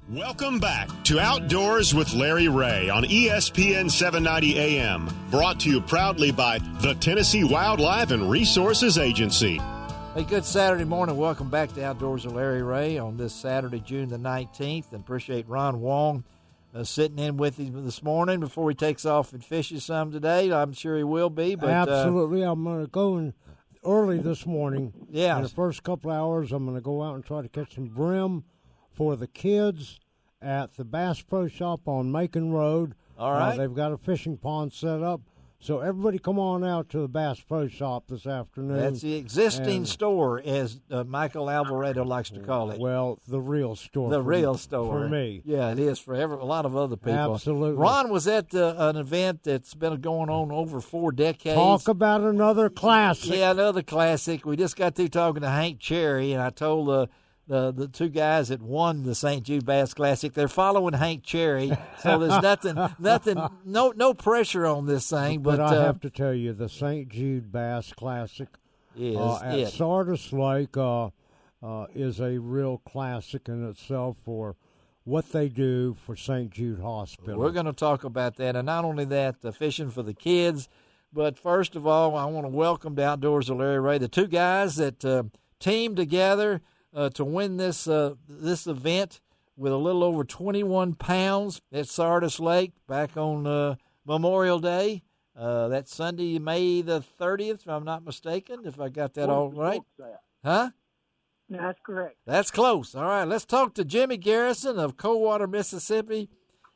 Welcome back to Outdoors with Larry Ray on ESPN 790 AM, brought to you proudly by the Tennessee Wildlife and Resources Agency. Hey, good Saturday morning. Welcome back to Outdoors with Larry Ray on this Saturday, June the 19th. And appreciate Ron Wong sitting in with him this morning before he takes off and fishes some today. I'm sure he will be. But absolutely. I'm going to go in early this morning. Yeah. In the first couple hours, I'm going to go out and try to catch some brim for the kids at the Bass Pro Shop on Macon Road. All right. They've got a fishing pond set up. So everybody come on out to the Bass Pro Shop this afternoon. That's the existing store, as Michael Alvarado likes to call it. Well, the real store. The real store. For me. Yeah, it is for a lot of other people. Absolutely. Ron was at an event that's been going on over 4 decades. Talk about another classic. Yeah, another classic. We just got through talking to Hank Cherry, and I told the two guys that won the St. Jude Bass Classic, they're following Hank Cherry, so there's nothing, no pressure on this thing. But I have to tell you, the St. Jude Bass Classic at Sardis Lake is a real classic in itself for what they do for St. Jude Hospital. We're going to talk about that, and not only that, the fishing for the kids, but first of all, I want to welcome to Outdoors with Larry Ray the two guys that teamed together to win this event with a little over 21 pounds at Sardis Lake back on Memorial Day. That's Sunday, May the 30th, if I'm not mistaken, if I got that all right. Huh? That's correct. That's close. All right, let's talk to Jimmy Garrison of Coldwater, Mississippi,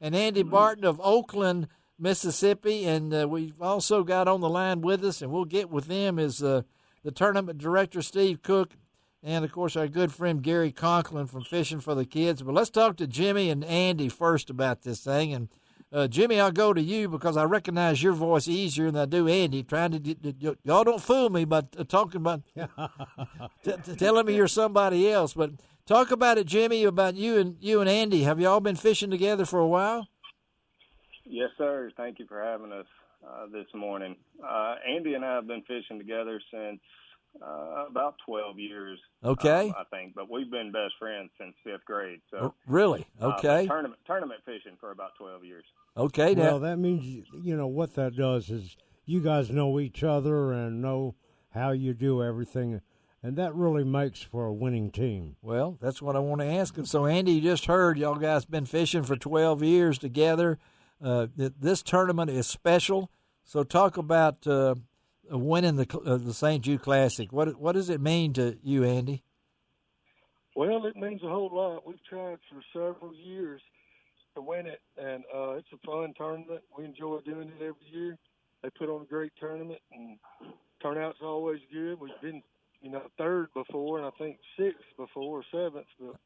and Andy Barton of Oakland, Mississippi. And we've also got on the line with us, and we'll get with them, is the tournament director, Steve Cook, and, of course, our good friend Gary Conklin from Fishing for the Kids. But let's talk to Jimmy and Andy first about this thing. And, Jimmy, I'll go to you because I recognize your voice easier than I do Andy. Y'all don't fool me by talking about telling me you're somebody else. But talk about it, Jimmy, about you and Andy. Have y'all been fishing together for a while? Yes, sir. Thank you for having us this morning. Andy and I have been fishing together since about 12 years. Okay. I think, but we've been best friends since 5th grade. So really? Okay. Tournament fishing for about 12 years. Okay. Well, that means, what that does is you guys know each other and know how you do everything, and that really makes for a winning team. Well, that's what I want to ask. And so, Andy, you just heard y'all guys been fishing for 12 years together. This tournament is special. So talk about winning the St. Jude Classic. What does it mean to you, Andy? Well, it means a whole lot. We've tried for several years to win it, and it's a fun tournament. We enjoy doing it every year. They put on a great tournament, and turnout's always good. We've been, third before, and I think sixth before, or seventh, but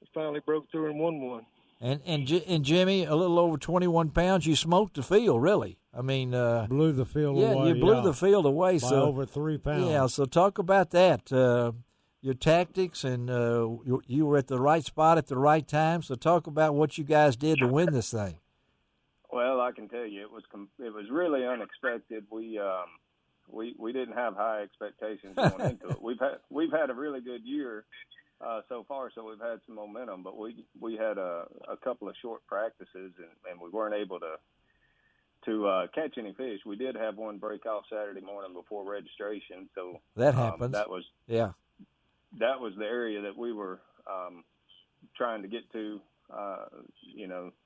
we finally broke through and won one. And Jimmy, a little over 21 pounds, you smoked the field, really. I mean, blew the field away. Yeah, you blew the field away. By so over 3 pounds. Yeah, so talk about that. Your tactics, and you were at the right spot at the right time. So talk about what you guys did to win this thing. Well, I can tell you, it was really unexpected. We didn't have high expectations going into it. We've had a really good year so far, so we've had some momentum. But we had a couple of short practices, and we weren't able to catch any fish. We did have one break off Saturday morning before registration, so that happens. That was the area that we were trying to get to.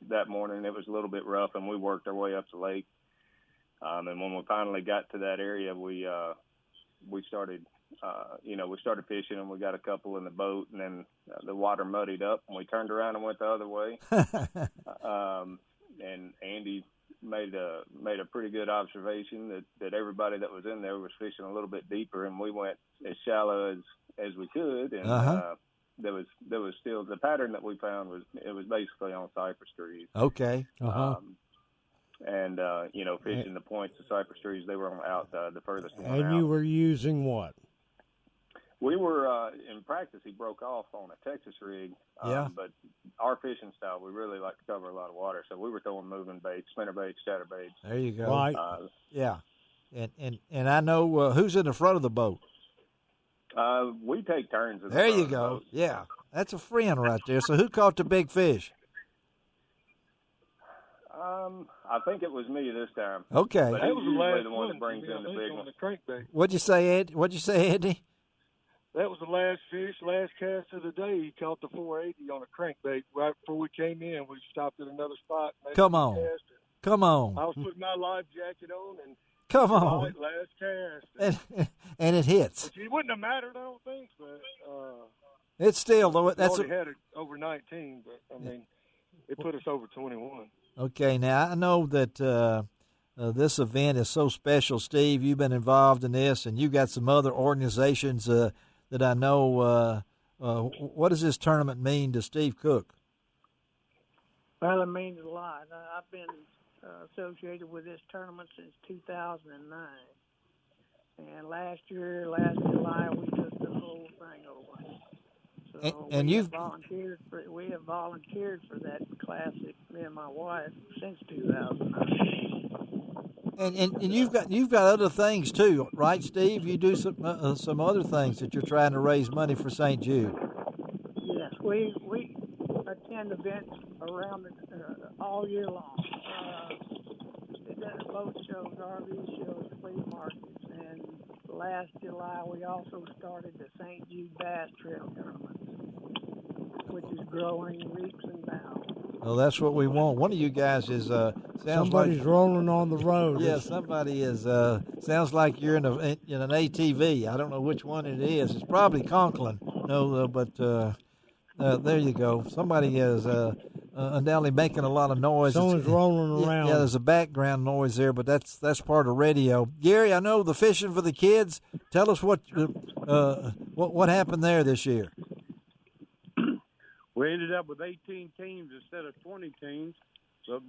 That morning it was a little bit rough, and we worked our way up the lake. And when we finally got to that area, we started fishing, and we got a couple in the boat, and then the water muddied up, and we turned around and went the other way. And Andy made a pretty good observation that everybody that was in there was fishing a little bit deeper, and we went as shallow as we could, and there was still the pattern that we found was basically on cypress trees. Okay. Fishing the points of cypress trees, they were on the outside, the furthest one out. And you were using what? We were in practice. He broke off on a Texas rig, but our fishing style, we really like to cover a lot of water, so we were throwing moving baits, spinner baits, chatter baits. There you go. Right. Yeah, and I know who's in the front of the boat. We take turns. There you go. Boat. Yeah, that's a friend right there. So who caught the big fish? I think it was me this time. Okay. But that was usually the one that brings in the big on one. the crankbait. What'd you say, Andy? That was the last fish, last cast of the day. He caught the 480 on a crankbait. Right before we came in, we stopped at another spot. Come on. Come on. I was putting my life jacket on and come on. Right, last cast. And it hits. It wouldn't have mattered, I don't think, but it's still though. That's had it over 19, but I mean, it put us over 21. Okay, now I know that this event is so special, Steve. You've been involved in this, and you got some other organizations that I know. What does this tournament mean to Steve Cook? Well, it means a lot. I've been associated with this tournament since 2009. And last July, we took the whole thing over. So and we you've have volunteered for that classic, me and my wife, since 2009. And you've got other things too, right, Steve? You do some other things that you're trying to raise money for St. Jude. Yes, we attend events around all year long. Boat shows, RV shows, flea markets, and last July we also started the St. Jude Bass Trail Tournament, which is growing leaps and bounds. Well, that's what we want. One of you guys is somebody's rolling on the road. Yeah, somebody is. Sounds like you're in an ATV. I don't know which one it is. It's probably Conklin. No, but there you go. Somebody is undoubtedly making a lot of noise. Someone's rolling around. Yeah, there's a background noise there, but that's part of radio. Gary, I know the fishing for the kids. Tell us what happened there this year. We ended up with 18 teams instead of 20 teams, so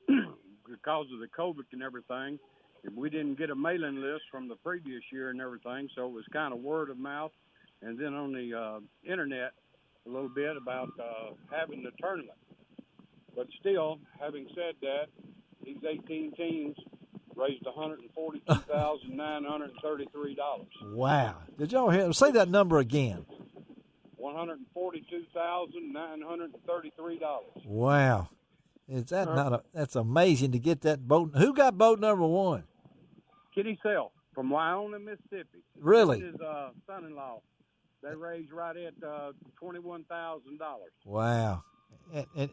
because of the COVID and everything. And we didn't get a mailing list from the previous year and everything, so it was kind of word of mouth. And then on the internet a little bit about having the tournament. But still, having said that, these 18 teams raised $142,933. Wow. Did y'all hear? Say that number again. $142,933. Wow. Is that that's amazing to get that boat. Who got boat number one? Kitty Self from Wyoming, Mississippi. Really? His son-in-law. They raised right at $21,000. Wow. And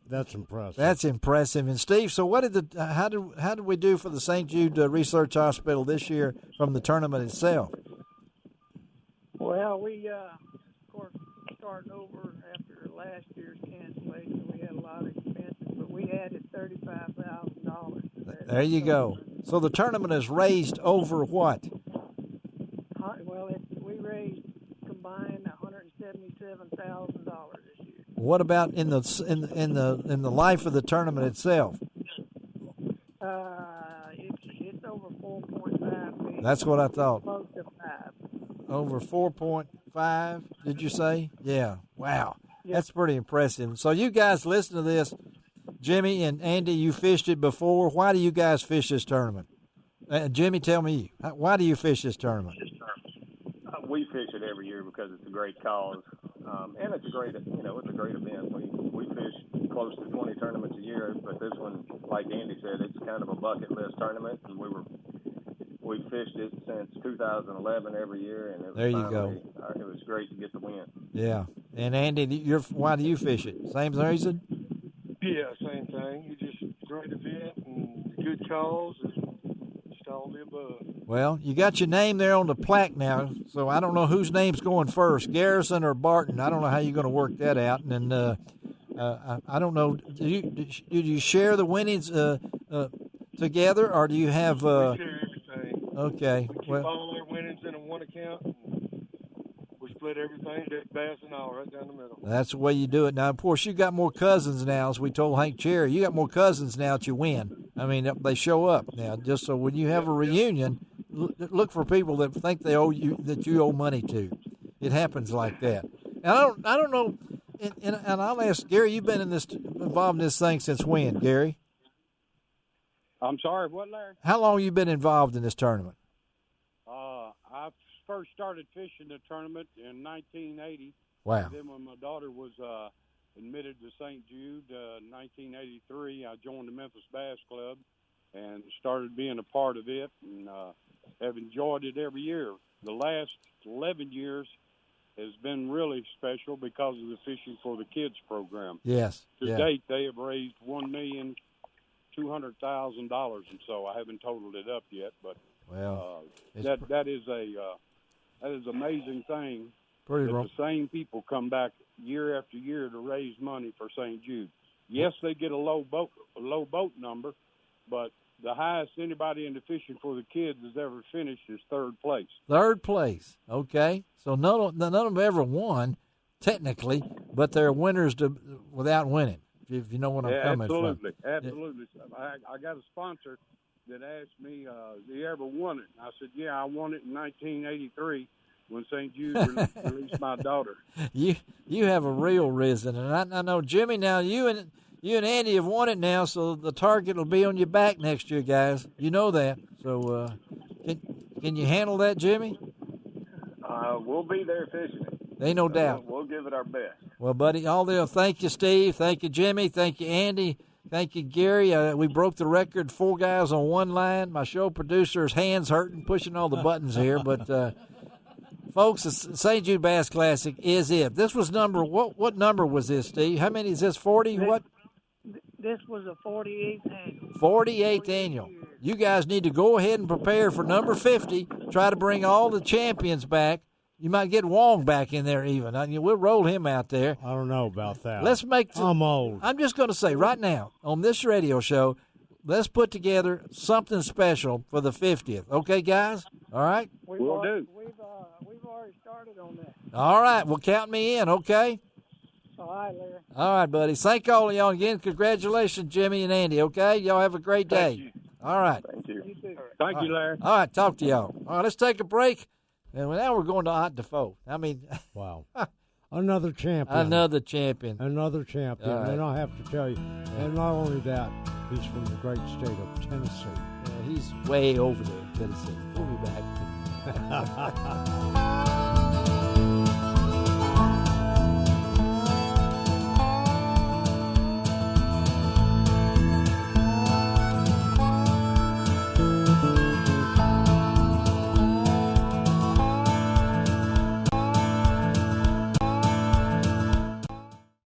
that's impressive. That's impressive. And Steve, so what how did we do for the St. Jude Research Hospital this year from the tournament itself? Well, we of course starting over after last year's cancellation, we had a lot of expenses, but we added $35,000. There you go. So the tournament is raised over what? Well, we raised combined $177,000 this year. What about in the life of the tournament itself? It's over $4.5 million. That's what I thought. Close to $5. Over 4.5, did you say? Yeah. Wow. Yep. That's pretty impressive. So you guys listen to this. Jimmy and Andy, you fished it before. Why do you guys fish this tournament? Jimmy, tell me, why do you fish this tournament? We fish it every year because it's a great cause, and it's a great event. We fish close to 20 tournaments a year, but this one, like Andy said, it's kind of a bucket list tournament, and we fished it since 2011 every year, and it was it was great to get the win. Yeah, and Andy, why do you fish it? Same reason? Yeah, same thing. You just great event and good cause, and just all the above. Well, you got your name there on the plaque now, so I don't know whose name's going first, Garrison or Barton. I don't know how you're going to work that out. And I don't know, did you share the winnings together, or do you have? We share everything. Okay. We keep all our winnings in one account. And we split everything, bass and all, right down the middle. That's the way you do it. Now, of course, you got more cousins now, as we told Hank Cherry. You got more cousins now that you win. I mean, they show up now. Just so when you have a reunion, look for people that think they owe you, that you owe money to. It happens like that. And I don't know. And I'll ask Gary. You've been involved in this thing since when, Gary? I'm sorry, what, Larry? How long you been involved in this tournament? I've first started fishing the tournament in 1980. Wow. And then when my daughter was admitted to St. Jude in 1983, I joined the Memphis Bass Club and started being a part of it, and have enjoyed it every year. The last 11 years has been really special because of the Fishing for the Kids program. Yes. To date, they have raised $1,200,000, and so I haven't totaled it up yet, but that is an amazing thing. Pretty the same people come back year after year to raise money for St. Jude. Yes, they get a low boat number, but the highest anybody in the Fishing for the Kids has ever finished is third place. Third place. Okay. So none of them ever won, technically, but they're winners without winning, if you know what I'm coming from. Absolutely. I got a sponsor that asked me, "Do you ever won it?" And I said, "Yeah, I won it in 1983 when St. Jude released my daughter." You have a real reason, and I know, Jimmy. Now you and Andy have won it now, so the target will be on your back next year, guys. You know that. So can you handle that, Jimmy? We'll be there fishing it. Ain't no doubt. We'll give it our best. Well, buddy, thank you, Steve. Thank you, Jimmy. Thank you, Andy. Thank you, Gary. We broke the record, 4 guys on one line. My show producer's hands hurting, pushing all the buttons here. But, folks, the St. Jude Bass Classic is it. This was what number was this, Steve? How many is this, 40? This was a 48th annual. 48th annual. You guys need to go ahead and prepare for number 50. Try to bring all the champions back. You might get Wong back in there even. We'll roll him out there. I don't know about that. I'm old. I'm just going to say right now on this radio show, let's put together something special for the 50th. Okay, guys? All right? We'll do. We've already started on that. All right. Well, count me in, okay? All right, Larry. All right, buddy. Thank all of y'all again. Congratulations, Jimmy and Andy, okay? Y'all have a great day. Thank you. All right. Thank you. You too. Thank you, Larry. All right, talk to y'all. All right, let's take a break. And now we're going to Hot Defoe. I mean, wow. Another champion. Another champion. Another champion. Right. And I have to tell you, and not only that, he's from the great state of Tennessee. He's way over there in Tennessee. We'll be back.